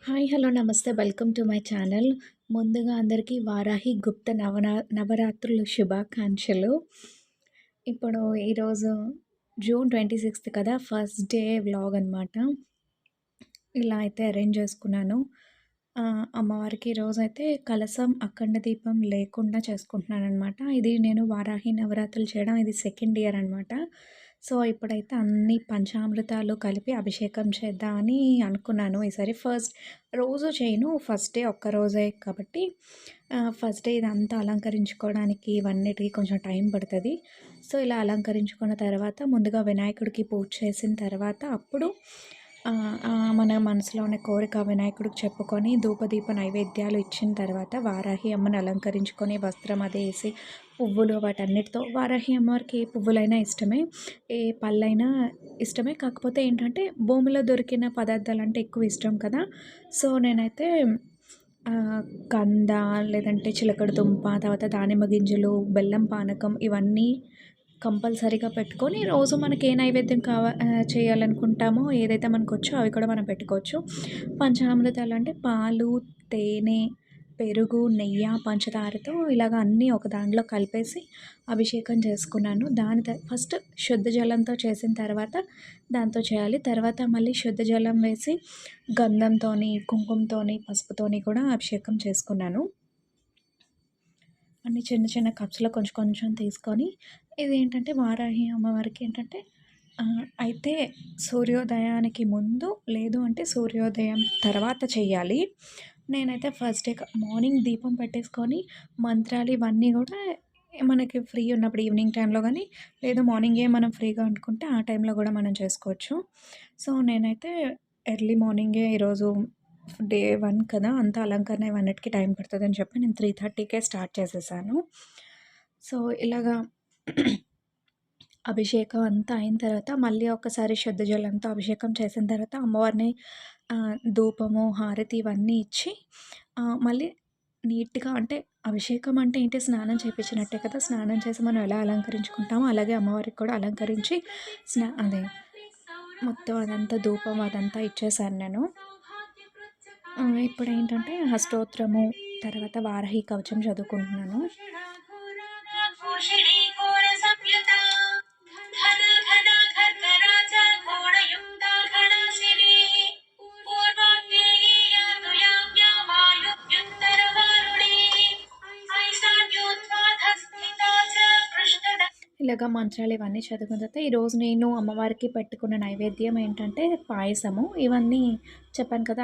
Hi! Hello! నమస్తే. Welcome to my channel. ముందుగా అందరికీ వారాహి గుప్త నవరాత్రుల శుభాకాంక్షలు. ఇప్పుడు ఈరోజు జూన్ 26 కదా! ఫస్ట్ డే వ్లాగ్ అనమాట. ఇలా అయితే అరేంజ్ చేసుకున్నాను. అమ్మవారికి ఈరోజైతే కలశం, అఖండ దీపం లేకుండా చేసుకుంటున్నాననమాట. ఇది నేను వారాహి నవరాత్రులు చేయడం ఇది సెకండ్ ఇయర్ అనమాట. సో, ఇప్పుడైతే అన్ని పంచామృతాలు కలిపి అభిషేకం చేద్దామని అనుకున్నాను ఈసారి. రోజు చేయను. ఫస్ట్ డే ఒక్కరోజే కాబట్టి ఫస్ట్ డే ఇదంతా అలంకరించుకోవడానికి ఇవన్నిటికి కొంచెం టైం పడుతది. సో, ఇలా అలంకరించుకున్న తర్వాత ముందుగా వినాయకుడికి పూజ చేసిన తర్వాత అప్పుడు మన మనసులో ఉన్న కోరిక వినాయకుడికి చెప్పుకొని ధూపదీప నైవేద్యాలు ఇచ్చిన తర్వాత వారాహి అమ్మని అలంకరించుకొని వస్త్రం అది వేసి పువ్వులు వాటన్నిటితో వారాహి అమ్మవారికి ఏ పువ్వులైనా ఇష్టమే, ఏ పళ్ళైనా ఇష్టమే. కాకపోతే ఏంటంటే భూమిలో దొరికిన పదార్థాలంటే ఎక్కువ ఇష్టం కదా! సో, నేనైతే కంద లేదంటే చిలకడ దుంప, తర్వాత దానిమ్మ గింజలు, బెల్లం పానకం ఇవన్నీ కంపల్సరీగా పెట్టుకొని రోజు మనకి ఏ నైవేద్యం చేయాలనుకుంటామో ఏదైతే మనకొచ్చో అవి కూడా మనం పెట్టుకోవచ్చు. పంచామృతాలు అంటే పాలు, తేనె, పెరుగు, నెయ్యి, పంచదారతో ఇలాగ అన్నీ ఒక దాంట్లో కలిపేసి అభిషేకం చేసుకున్నాను. ఫస్ట్ శుద్ధ జలంతో చేసిన తర్వాత దాంతో చేయాలి. తర్వాత మళ్ళీ శుద్ధ జలం వేసి గంధంతోని, కుంకుమతోని, పసుపుతోని కూడా అభిషేకం చేసుకున్నాను. అన్ని చిన్న చిన్న కప్స్‌లో కొంచెం కొంచెం తీసుకొని ఇదేంటంటే వారాహి అమ్మవారికి ఏంటంటే అయితే సూర్యోదయానికి ముందు లేదు అంటే సూర్యోదయం తర్వాత చెయ్యాలి. నేనైతే ఫస్ట్ డే మార్నింగ్ దీపం పెట్టేసుకొని మంత్రాలు ఇవన్నీ గూడా మనకి ఫ్రీ ఉన్నప్పుడు ఈవినింగ్ టైంలో గానీ, లేదు మార్నింగే మనం ఫ్రీగా అనుకుంటే ఆ టైంలో గూడా మనం చేసుకోవచ్చు. సో, నేనైతే ఎర్లీ మార్నింగే ఈరోజు డే 1 కదా! అంతా అలంకరణ ఇవన్నిటికి టైం పడతదని చెప్పి నేను 3:30కే స్టార్ట్ చేసేసాను. సో, ఇలాగా అభిషేకం అంతా అయిన తర్వాత మళ్ళీ ఒక్కసారి శుద్ధ జలంతో అభిషేకం చేసిన తర్వాత అమ్మవారిని ధూపము, హారతి ఇవన్నీ ఇచ్చి మళ్ళీ నీట్‌గా అంటే అభిషేకం అంటే ఏంటి స్నానం చేపించినట్టే కదా! స్నానం చేసి మనం ఎలా అలంకరించుకుంటామో అలాగే అమ్మవారికి కూడా అలంకరించి అదే మొత్తం అదంతా ధూపం అదంతా ఇచ్చేసాను నేను. ఇప్పుడేంటంటే స్తోత్రము, తర్వాత వారాహి కవచం చదువుకుంటున్నాను. ఇలాగ మంత్రాలు ఇవన్నీ చదువుకున్న తర్వాత ఈరోజు నేను అమ్మవారికి పెట్టుకున్న నైవేద్యం ఏంటంటే పాయసము. ఇవన్నీ చెప్పాను కదా!